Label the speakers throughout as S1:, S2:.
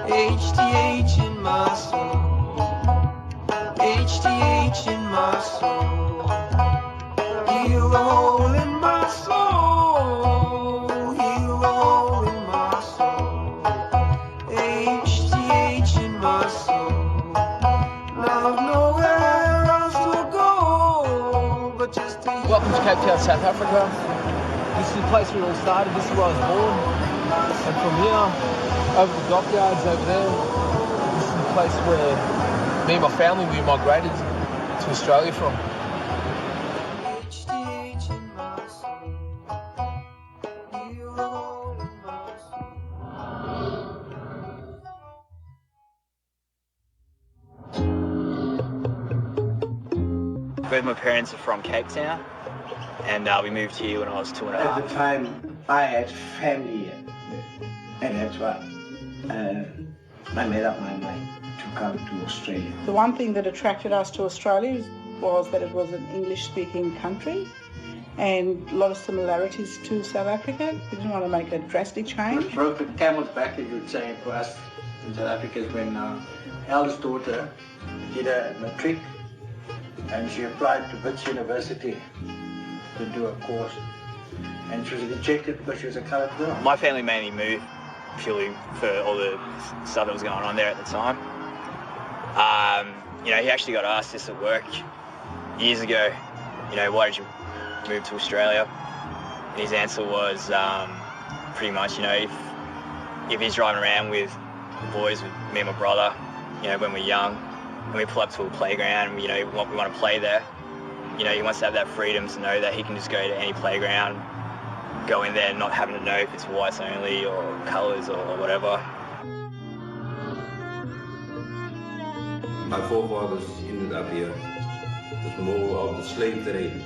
S1: HTH in my soul, HTH in my soul, you roll in my soul, you roll in my soul, HTH in my soul, love nowhere else to go, but just to you.
S2: Welcome to Cape Town, South Africa. This is the place where it all started, this is where I was born. And from here, over the dockyards over there, this is the place where me and my family, we migrated to Australia from.
S1: HTH in my soul, you roll in my soul.
S3: Both my parents are from Cape Town, and we moved here when I was 2.5.
S4: At the time, I had family here, and that's why I made up my mind to come to Australia.
S5: The one thing that attracted us to Australia was that it was an English-speaking country and a lot of similarities to South Africa. We didn't want to make a drastic change.
S4: Broke the camel's back, you would say, for us in South Africa is when our eldest daughter did a matric and she applied to Wits University to do a course, and she was rejected because she was a coloured girl.
S3: My family mainly moved purely for all the stuff that was going on there at the time. You know, he actually got asked this at work years ago, you know, why did you move to Australia? And his answer was pretty much, you know, if he's driving around with boys, with me and my brother, you know, when we're young, and we pull up to a playground, you know, we want to play there, you know, he wants to have that freedom to know that he can just go to any playground, go in there not having to know if it's whites only or colours or whatever.
S6: My forefathers ended up here with more of the slave trade,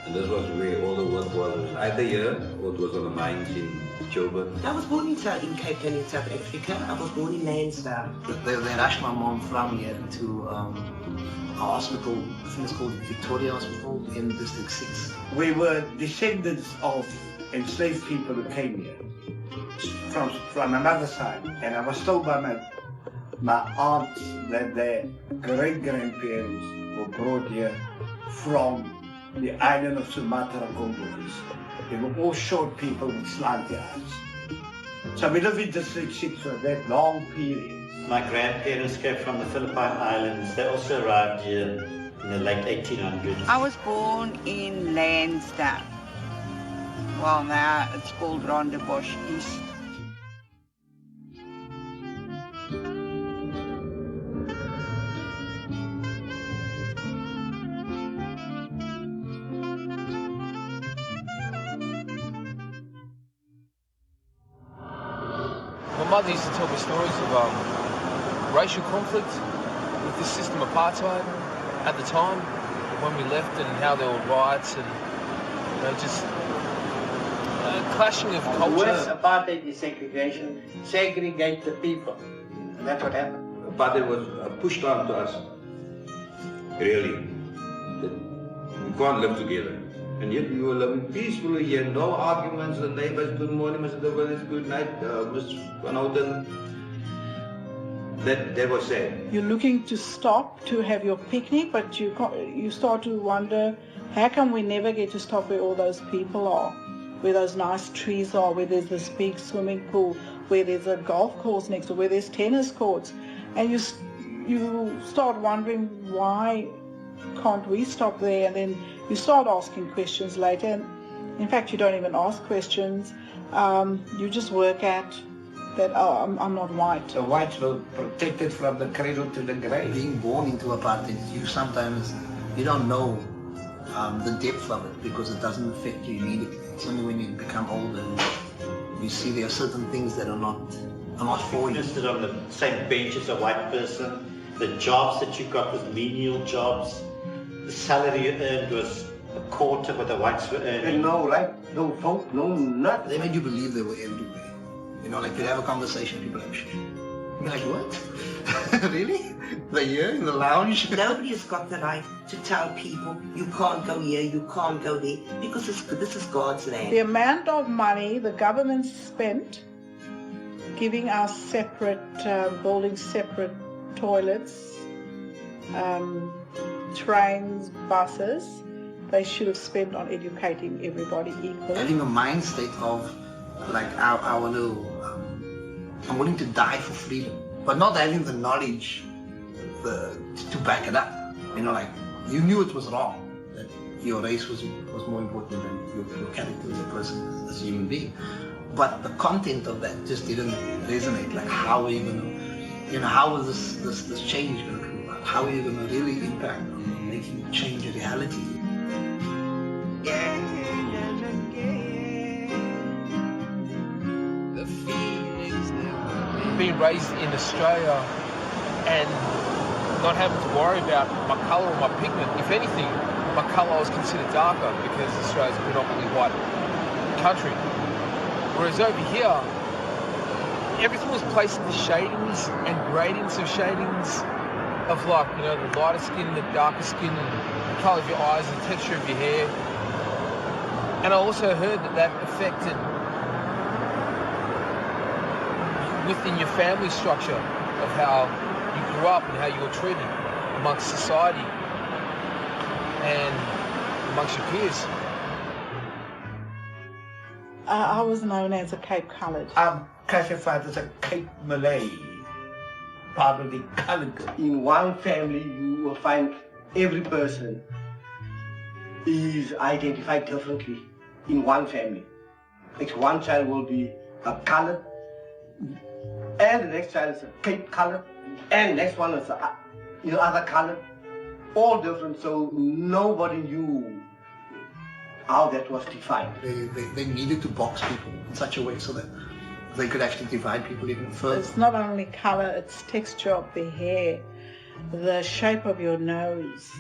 S6: and this was where all the work was. It was either here or it was on the mines in Joburg.
S7: I was born in Cape Town in South Africa. I was born in Lansdowne. They rushed my mom from here to a hospital, I think it's called Victoria Hospital in District 6.
S4: We were descendants of enslaved people who came here from another side, and I was told by my aunts that their great-grandparents were brought here from the island of Sumatra, Congolese. They were all short people with slanty eyes. So we lived in District 6 for that long period.
S8: My grandparents came from the Philippine Islands. They also arrived here in the late 1800s.
S9: I was born in Lansdowne. Well, now it's called Rondebosch East.
S2: My mother used to tell me stories of racial conflict with the system of apartheid at the time, when we left and how there were riots and, you know, just clashing of cultures.
S4: Worse, apartheid is segregation. Segregate the people. And that's what happened.
S6: Apartheid was pushed on to us, really, that we can't live together. And yet we were living peacefully here, no arguments, the neighbors, good morning, Mr. De Willis, good night, Mr. Van Houten. That was sad.
S5: You're looking to stop to have your picnic, but you start to wonder, how come we never get to stop where all those people are? Where those nice trees are, where there's this big swimming pool, where there's a golf course next door, where there's tennis courts. And you start wondering, why can't we stop there? And then you start asking questions later. And in fact, you don't even ask questions. You just work at that, oh, I'm not white.
S4: The whites were protected from the cradle to the grave.
S7: Being born into apartheid, you don't know the depth of it because it doesn't affect you immediately. It's only when you become older you see there are certain things that are not for you.
S8: You stood on the same bench as a white person. The jobs that you got was menial jobs. The salary you earned was a quarter what the whites were earning.
S4: And no right, no vote, no nothing.
S7: They made you believe they were everywhere. You know, like you'd have a conversation, people are like, shh. You're like, what? Really? They're here in the lounge?
S9: Nobody has got the right to tell people, you can't go here, you can't go there, because this is God's land.
S5: The amount of money the government spent giving us separate, building separate toilets, trains, buses. They should have spent on educating everybody equally.
S7: Having a mind state of like I want to, I'm willing to die for freedom, but not having the knowledge to back it up. You know, like you knew it was wrong, that your race was more important than your character as a person, as a human being. But the content of that just didn't resonate. Like, how are you going to, you know, how is this change going to come about? How are you going to really impact on making change a reality?
S2: The feelings being raised in Australia and not having to worry about my colour or my pigment. If anything, my colour was considered darker because Australia's a predominantly white country. Whereas over here, everything was placed in the shadings and gradings of shadings of, like, you know, the lighter skin, the darker skin, and the colour of your eyes, the texture of your hair. And I also heard that affected within your family structure of how you grew up and how you were treated amongst society and amongst your peers.
S5: I was known as a Cape Coloured.
S4: I'm classified as a Cape Malay, part of the coloured.
S10: In one family, you will find every person is identified differently in one family. Like one child will be a coloured, and the next child is a Cape coloured, and the next one is a, other coloured, all different. So nobody knew how that was defined.
S7: They needed to box people in such a way so that they could actually divide people even further.
S5: It's not only colour, it's texture of the hair, the shape of your nose,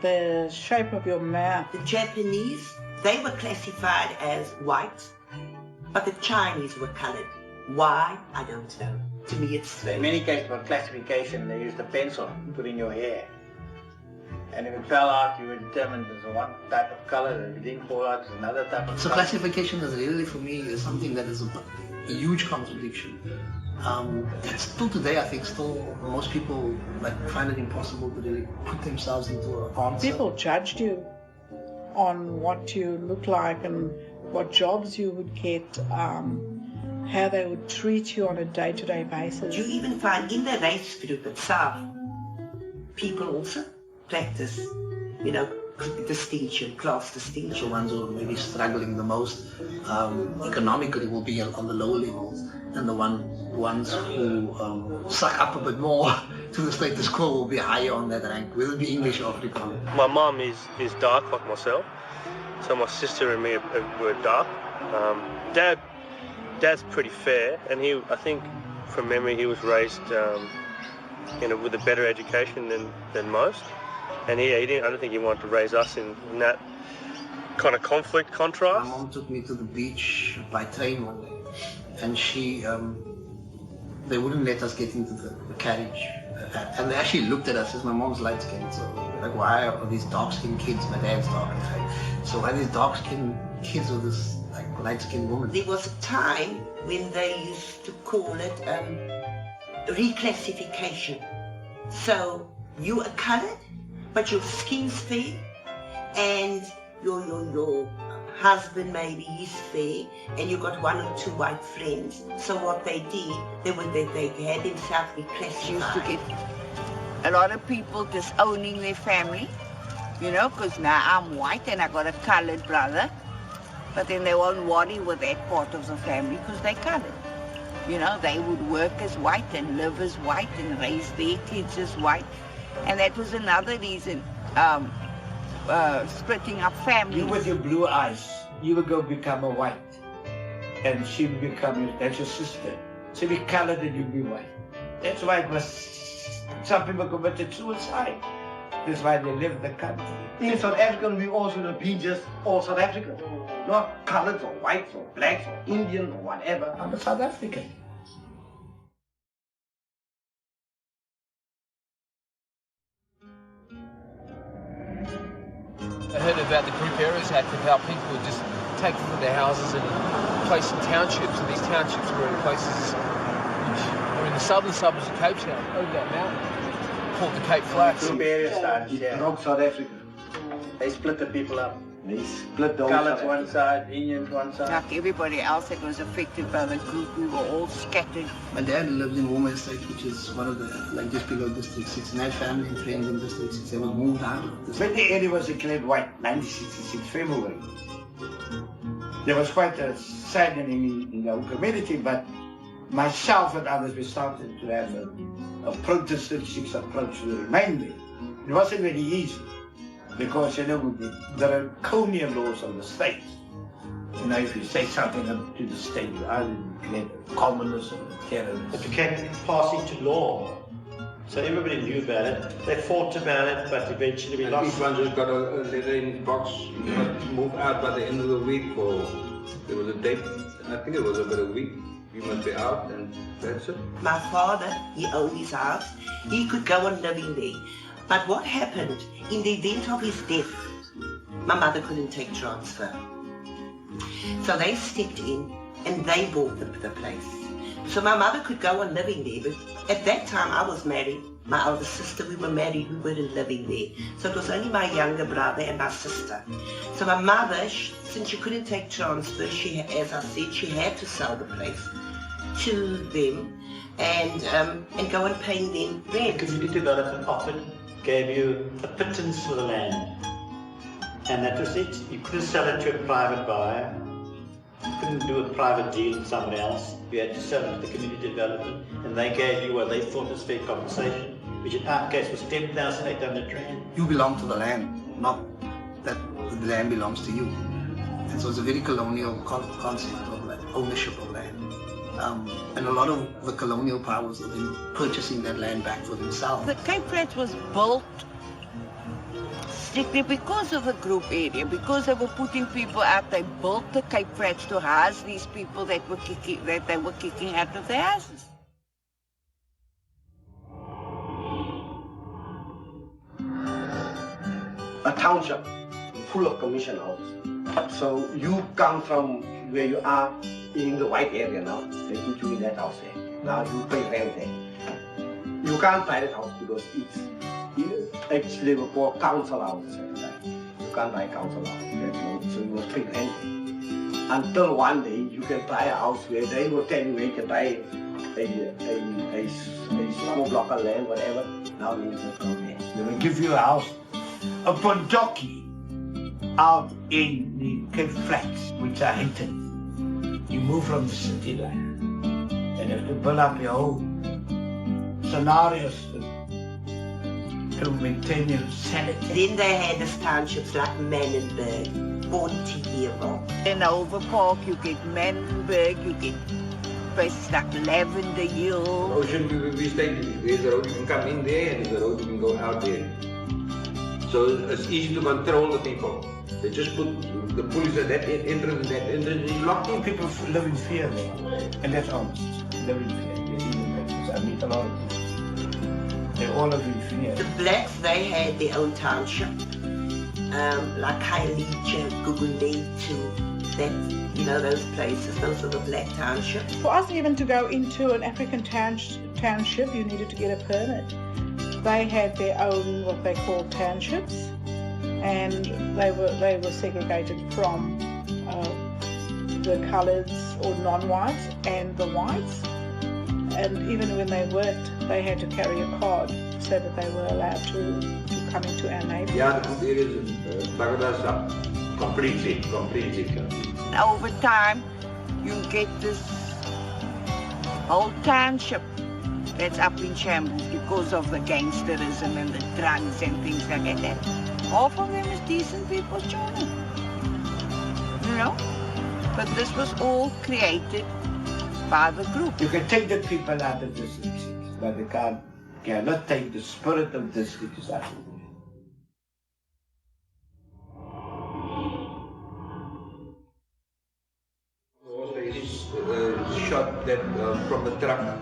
S5: the shape of your mouth.
S11: The Japanese, they were classified as white, but the Chinese were coloured. Why? I don't know. To me, it's...
S10: In many cases, for classification, they used a pencil to put in your hair. And if it fell out, you were determined as one type of color. If it didn't fall out, it's another type of
S7: So
S10: color.
S7: classification is really, for me, is something that is a huge contradiction. Still today, I think, most people find it impossible to really put themselves into an answer.
S5: People judged you on what you look like and what jobs you would get, how they would treat you on a day-to-day basis.
S11: You even find in the race group itself, people also practice, distinction, class distinction.
S7: The ones who are maybe struggling the most economically will be on the lower levels, and the ones who suck up a bit more to the status quo will be higher on that rank, whether it be English or Afrikaans.
S12: My mum is dark like myself, so my sister and me were dark. Dad's pretty fair, and I think from memory he was raised with a better education than most. And he didn't. I don't think he wanted to raise us in that kind of conflict contrast.
S7: My mom took me to the beach by train one day, and they wouldn't let us get into the carriage. And they actually looked at us, as my mom's light-skinned, so like, why are these dark-skinned kids? My dad's dark, right? So why are these dark-skinned kids with this light-skinned woman?
S11: There was a time when they used to call it reclassification. So you are coloured, but your skin's fair, and your husband maybe is fair, and you got one or two white friends. So what they did, they had themselves reclassified.
S9: Used to get a lot of people disowning their family, because now I'm white and I got a coloured brother, but then they won't worry with that part of the family because they're coloured. They would work as white and live as white and raise their kids as white. And that was another reason, splitting up families.
S4: You with your blue eyes, you will go become a white. And she will become that's your sister. She'll be colored and you'll be white. That's why some people committed suicide. That's why they left the country.
S10: In South Africa, we also be just all South Africans. Not colored or whites or blacks or Indian or whatever.
S4: I'm a South African.
S2: I heard about the Group Areas Act of how people would just take from their houses and place in townships, and these townships were in places We're in the southern suburbs of Cape Town, over that mountain, called the Cape Flats.
S10: Group area started, yeah. Broke South Africa.
S13: They split the people up.
S10: They split the whole
S13: Colours
S10: South
S13: one
S10: Africa.
S13: side, Indians one side.
S9: Like everybody else that was affected by the group, we were all scattered.
S7: My dad lives in Woolman Estate, which is one of the just below District 6, and had family and friends in District 6. They were moved out of this.
S4: When the area was declared white, 1966 February, there was quite a saddening in the whole community, but myself and others, we started to have a pro-District approach to remain there. It wasn't very easy, because, you know, there are colonial laws of the state. You know, if you say something to the state, you either declare a communist or a terrorist.
S8: It became passed into law. So everybody knew about it. They fought about it, but eventually we lost.
S6: Each one just got a letter in his box. You must move out by the end of the week, or there was a date. I think it was about a week. You must be out, and that's it.
S11: My father, he owned his house. He could go on living there. But what happened, in the event of his death, my mother couldn't take transfer. So they stepped in and they bought the place. So my mother could go on living there, but at that time I was married. My older sister, we were married, we weren't living there. So it was only my younger brother and my sister. So my mother, since she couldn't take transfer, she, as I said, she had to sell the place to them and go and pay them rent.
S8: The community development offered, gave you a pittance for the land. And that was it. You couldn't sell it to a private buyer. You couldn't do a private deal with someone else. You had to sell it to the community development, and they gave you what they thought was fair compensation, which in our case was 10,800 rand.
S7: You belong to the land, not that the land belongs to you. And so it's a very colonial concept of like ownership of land. And a lot of the colonial powers have been purchasing that land back for themselves.
S9: The Cape Flats was built strictly because of the group area, because they were putting people out. They built the Cape Flats to house these people that they were kicking out of their houses.
S10: A township full of commission houses. So you come from where you are in the white area now. They put you in that house there. Now you pay rent there. You can't buy that house because it's actually for council houses at the time. You can't buy council houses, so you must pay rent. Until one day you can buy a house where they will tell you where you can buy a small block of land, whatever. Now you just go there.
S4: They will give you a house, a Pondoki, out in the Cape Flats, which are hated. You move from the city line and have to build up your own scenarios to maintain your sanity.
S11: Then they had these townships like Mannenberg, 40 years old.
S9: In Over Park, you get Mannenberg, you get places like Lavender Hill.
S6: Ocean, we stay, there's a road you can come in there, and there's a road you can go out there. So it's easy to control the people. They just put the police at that entrance and that entrance, and you lock in.
S4: People live in fear there, and that's honest. Live in fear. I meet a lot of people. They all live in fear.
S11: The blacks, they had their own township, like Khayelitsha, Guguletu, that, you know, those places, those are the black townships.
S5: For us even to go into an African township, you needed to get a permit. They had their own, what they call townships, and they were segregated from the coloureds or non-whites and the whites. And even when they worked, they had to carry a card so that they were allowed to come into our neighbourhood.
S6: Yeah, the good areas in Bangladesh are completely.
S9: Over time, you get this whole township that's up in shambles because of the gangsterism and the drugs and things like that. Half of them is decent people, Johnny. You know? But this was all created by the group.
S4: You can take the people out of District 6, but they cannot take the spirit of District 6 out of them.
S6: Shot that from the truck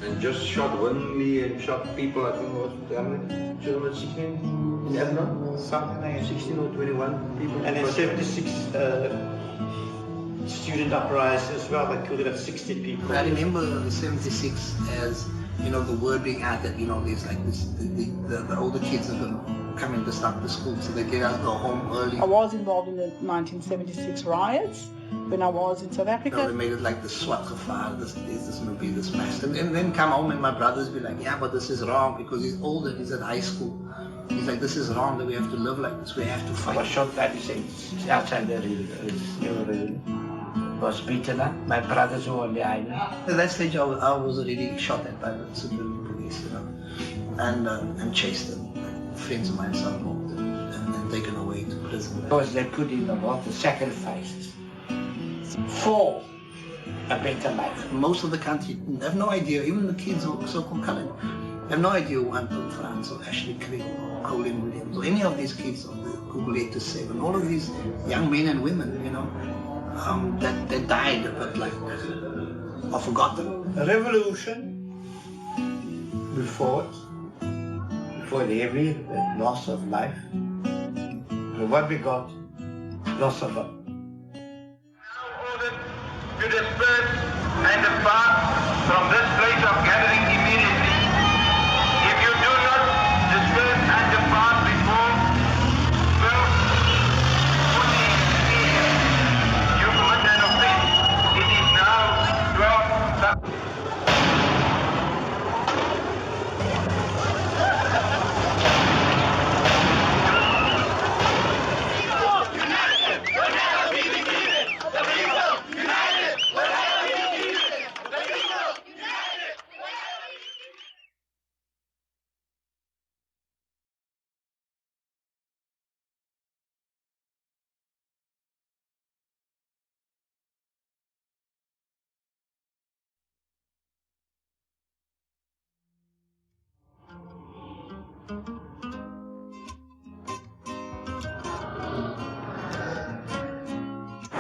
S6: and just shot Winley and shot people. I think it was 216 in Lebanon, something like 16 or 21 people.
S8: And in 76, student uprising as well. They killed about 60 people.
S7: I remember the 76 as, you know, the word being added, you know, there's like this, the older kids are going to come and start the school, so they get us go home early.
S5: I was involved in the 1976 riots when I was in South Africa.
S7: You know, they made it like the SWAT gevaar, this going to be this mess. And then come home and my brothers be like, yeah, but this is wrong, because he's older, he's at high school. He's like, this is wrong, that we have to live like this, we have to fight.
S4: I was shot 36 outside the river. Was beaten up. My brothers were on the island.
S7: At that stage, I was already shot at by the civilian police, you know, and chased them. Like, friends of mine some moved and taken away to prison.
S4: Because they put in a lot of sacrifices for a better life.
S7: Most of the country have no idea, even the kids who are so-called colored, have no idea who Anton Franz or Ashley Craig or Colin Williams or any of these kids of the Google 8 to 7, all of these young men and women, you know, that died, but like, are forgotten.
S4: A revolution before the heavy loss of life. So what we got, loss of life.
S14: To disperse and depart from this place of gathering immediately. If you do not disperse and depart before 12:40 you commit an offense. It is now 12:30.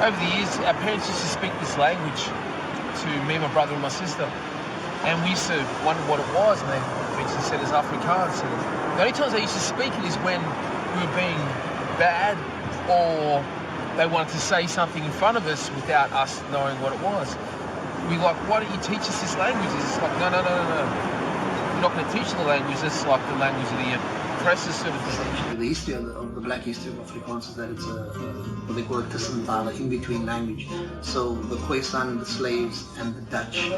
S2: Over the years, our parents used to speak this language to me, my brother and my sister. And we used to wonder what it was, and they eventually said it's Afrikaans. And the only times they used to speak it is when we were being bad, or they wanted to say something in front of us without us knowing what it was. We like, why don't you teach us this language? It's like, no. We're not going to teach you the language. It's like the language of the oppressors sort of thing.
S7: The history of the black history of Afrikaans is that it's what they call a tussentale, in-between language. So the Khoisan, the slaves, and the Dutch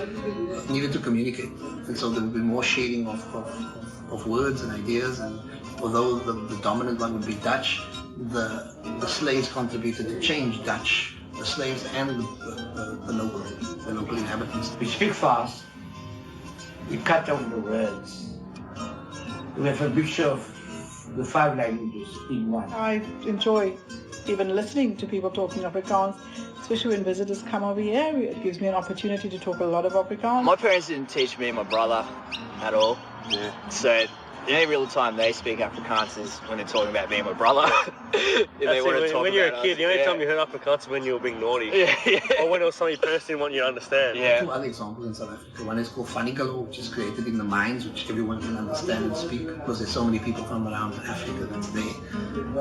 S7: needed to communicate. And so there would be more sharing of words and ideas. And although the dominant one would be Dutch, the slaves contributed to change Dutch. The slaves and the local inhabitants.
S4: We speak fast. We cut down the words. We have a mixture of the 5 languages in one.
S5: I enjoy even listening to people talking Afrikaans, especially when visitors come over here. It gives me an opportunity to talk a lot of Afrikaans.
S3: My parents didn't teach me and my brother at all. Yeah. So the only real time they speak Afrikaans is when they're talking about me and my brother.
S12: When you're a kid, the only time you heard Afrikaans is when you were being naughty. Yeah. Or when it was something your parents didn't want you to understand.
S3: Yeah.
S7: 2 other examples in South Africa. One is called Fanigalo, which is created in the mines, which everyone can understand and speak, because there's so many people from around Africa that's there,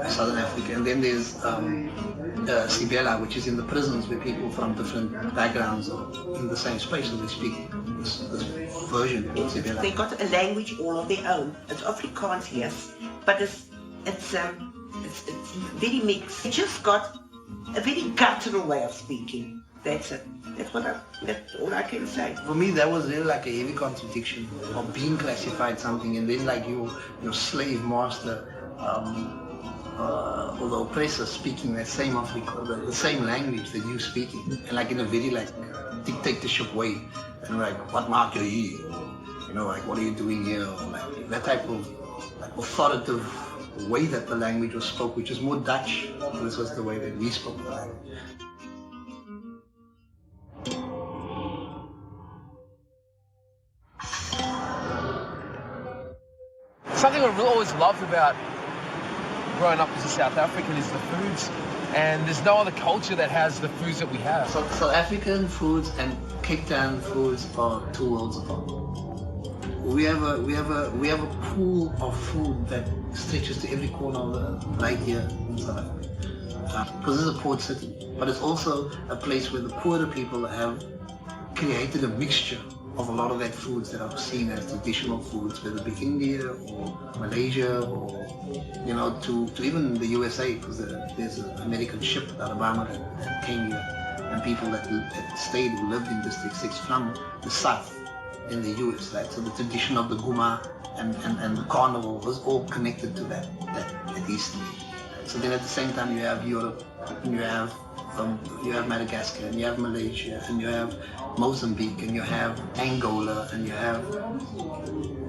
S7: Southern Africa. And then there's Sibela, which is in the prisons where people from different backgrounds are in the same space, so they speak this version called Sibela.
S11: They got a language all of their own. It's Afrikaans, yes, but it's very mixed. It just got a very guttural way of speaking. That's it. That's all I can say.
S7: For me, that was really like a heavy contradiction of being classified something, and then like your slave master, or the oppressor speaking that same the same language that you speaking, and like in a very like dictatorship way, and like, what mark are you? You know, like, what are you doing here? Or like that type of like authoritative way that the language was spoke, which is more Dutch. This was the way that we spoke the language.
S2: Something I really always loved about growing up as a South African is the foods, and there's no other culture that has the foods that we have.
S7: So South African foods and Cape Town foods are 2 worlds apart. We have a pool of food that stretches to every corner of the right here in South Africa. Because this is a port city. but it's also a place where the poorer people have created a mixture of a lot of that foods that are seen as traditional foods, whether it be India or Malaysia or, you know, to even the USA, because there's an American ship at Alabama that came here, and people that stayed, who lived in District 6 from the south in the US, right? So the tradition of the guma and the carnival was all connected to that history. So then at the same time you have Europe, and you have Madagascar, and you have Malaysia, and you have Mozambique, and you have Angola, and you have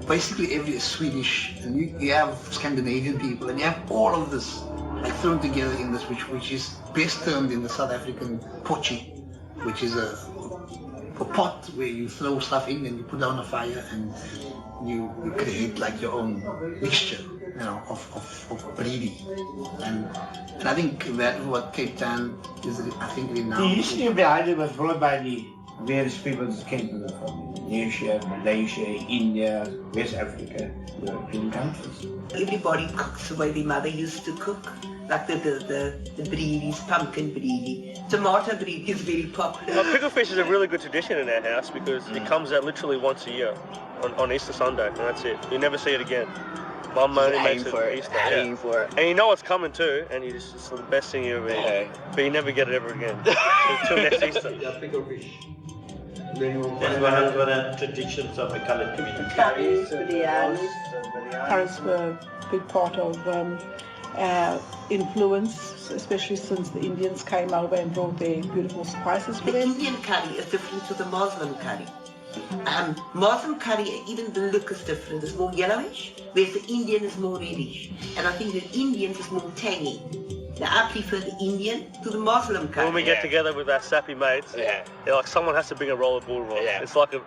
S7: basically every Swedish, and you have Scandinavian people, and you have all of this like thrown together in this, which is best termed in the South African pochi, which is a pot where you throw stuff in and you put down a fire and you create like your own mixture, you know, of breeding. And I think that what Cape Town is, I think we now.
S4: The history of the island was brought by the various people that came to the from Indonesia, Malaysia, India, West Africa, European countries.
S11: Everybody cooks the way their mother used to cook. Like the breedies, pumpkin breedy. Tomato breedy is very popular.
S12: Pickle fish is a really good tradition in our house because it comes out literally once a year on Easter Sunday, and that's it. You never see it again. Mum only makes it for Easter.
S3: Aiming for it.
S12: And you know it's coming too, and it's the best thing you ever eat. But you never get it ever again until next Easter.
S6: Yeah, pickle fish.
S8: That's one of the traditions of the coloured community.
S5: Curries were a big part of influence, especially since the Indians came over and brought their beautiful spices for
S11: The
S5: them.
S11: Indian curry is different to the Muslim curry. Muslim curry, even the look is different. It's more yellowish, whereas the Indian is more reddish. And I think the Indian is more tangy. Now I prefer the Indian to the Muslim curry.
S12: When we get together with our sappy mates, like someone has to bring a roll of boerewors.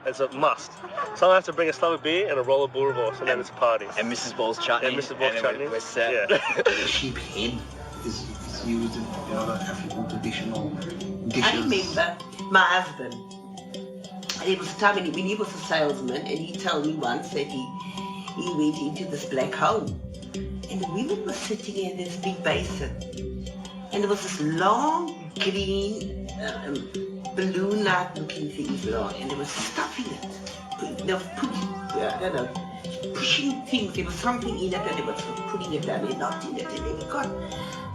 S12: It's a must. Someone has to bring a slab of beer and a roll of boerewors, and then it's a party.
S3: And Mrs. Ball's chutney.
S12: And Mrs. Ball's chutney.
S3: We're set.
S7: Sheep head is used in other African traditional dishes.
S11: I remember my husband. There was a time when he was a salesman, and he told me once that he went into this black hole, and the women were sitting in this big basin, and there was this long green balloon-like looking thing, and there was stuff in it. They were pushing things. There was something in it, and they were putting it down and not in it. And then he got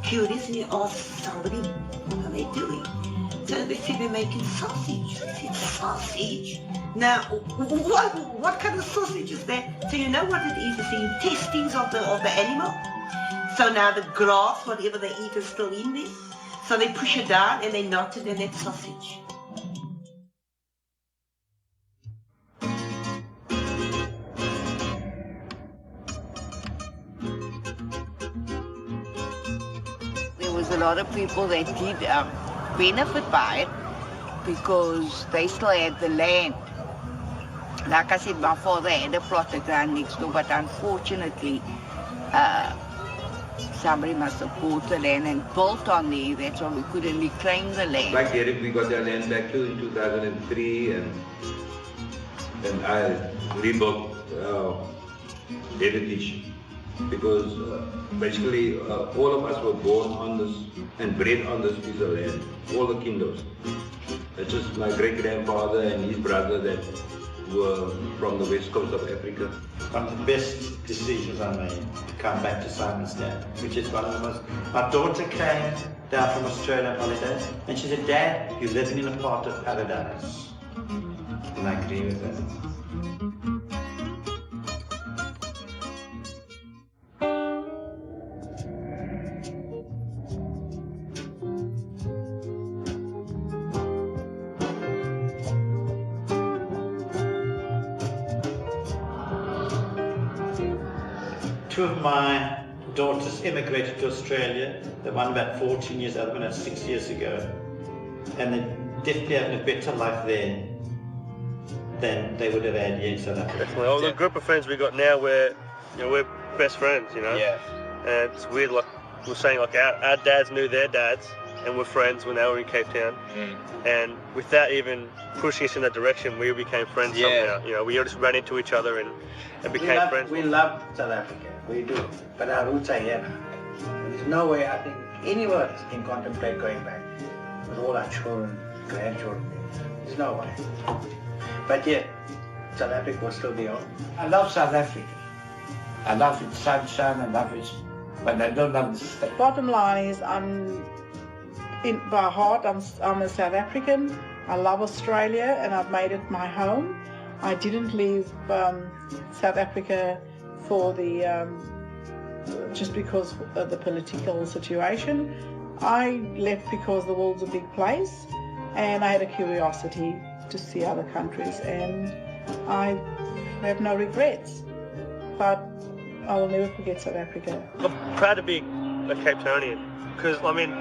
S11: curious and he asked somebody, what are they doing? So they said, we're making sausage. I said, sausage? Now, what kind of sausage is that? So you know what it is? It's the intestines of the animal. So now the grass, whatever they eat, is still in there. So they push it down and they knot it, and that's sausage.
S9: There was a lot of people that did benefit by it because they still had the land. Like I said, my father had a plot of ground next door, but unfortunately, somebody must have bought the land and built on there. That's why we couldn't reclaim the land.
S6: Like Derek, we got our land back too in 2003, and I rebuilt heritage because basically all of us were born on this and bred on this piece of land, all the kingdoms. It's just my great-grandfather and his brother that were from the west coast of Africa.
S8: One of the best decisions I made to come back to Simon's dad, which is one of the most... My daughter came down from Australia on holidays, and she said, Dad, you're living in a part of paradise. And I agree with that. Two of my daughters immigrated to Australia, the one about 14 years, the other one about 6 years ago. And they're definitely having a better life there than they would have had here in South Africa.
S12: Definitely. All the group of friends we got now, we're best friends, you know?
S3: Yeah.
S12: And it's weird, like we're saying, like our dads knew their dads, and we're friends when they were in Cape Town. And without even pushing us in that direction, we became friends somehow. You know, we just ran into each other and became friends.
S10: We love South Africa, we do, but our roots are here. There's no way I think any of us can contemplate going back. with all our children, grandchildren. There's no way. But yeah, South Africa will still be on.
S4: I love South Africa. I love its sunshine, I love its, but I don't love the state.
S5: Bottom line is, by heart, I'm a South African. I love Australia and I've made it my home. I didn't leave South Africa for the just because of the political situation. I left because the world's a big place and I had a curiosity to see other countries, and I have no regrets. But I will never forget South Africa.
S12: I'm proud to be a Cape Townian because, I mean,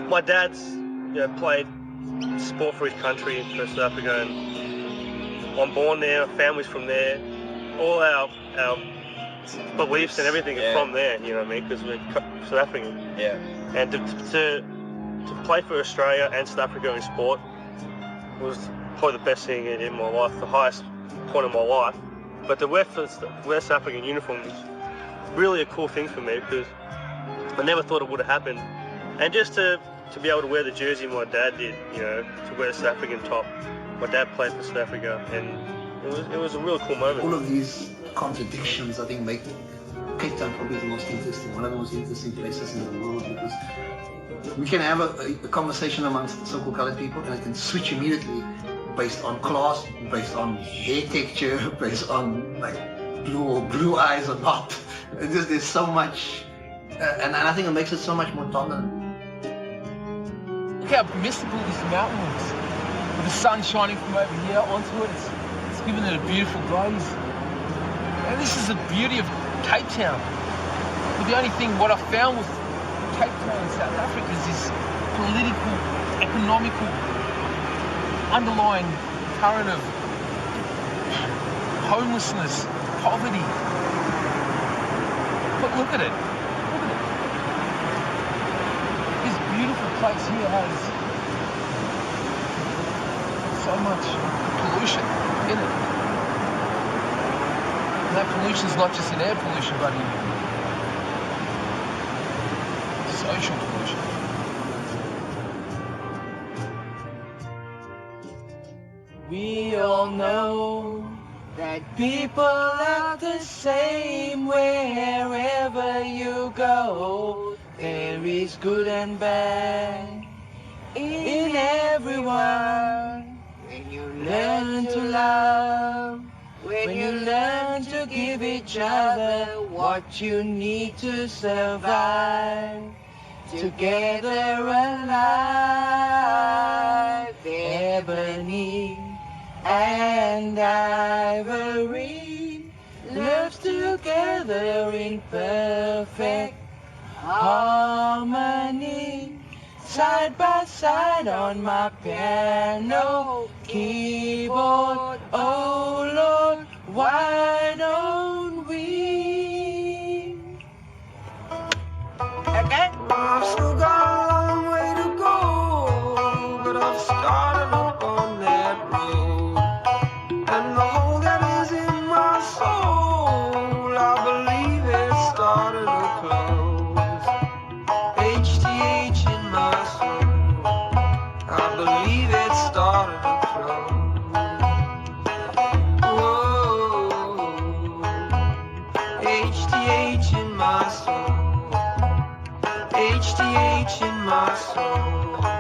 S12: my dad's played sport for his country, for South Africa, and I'm born there, family's from there, all our beliefs and everything are from there, you know what I mean, because we're South African.
S3: Yeah.
S12: And to play for Australia and South Africa in sport was probably the best thing in my life, the highest point of my life. But to wear South African uniform was really a cool thing for me because I never thought it would have happened. And just to be able to wear the jersey my dad did, you know, to wear the South African top. My dad played for South Africa, and it was a real cool moment.
S7: All of these contradictions, I think, make Cape Town probably the most interesting, one of the most interesting places in the world, because we can have a conversation amongst so-called colored people and it can switch immediately based on class, based on hair texture, based on like blue eyes or not. There's so much, and I think it makes it so much more tolerant.
S2: Look how mystical this mountain looks. With the sun shining from over here onto it, it's giving it a beautiful glaze. And this is the beauty of Cape Town. But the only thing, what I found with Cape Town in South Africa is this political, economical, underlying current of homelessness, poverty. But look at it. Look at it. This beautiful place here has so much pollution in it. And that pollution's not just in air pollution, but in social pollution.
S1: We all know that people are the same wherever you go. There is good and bad in everyone. When you learn to love, when you learn to give each other what you need to survive, together alive, ebony and ivory lives together in perfect harmony, side by side on my piano keyboard. Oh Lord, why don't we? Okay. I've still got a long way to go, but I've started up on that road. And the hole that is in my soul, I believe it started to close. HTH in my soul, I believe it started to close. Whoa, HTH in my soul, HTH in my soul.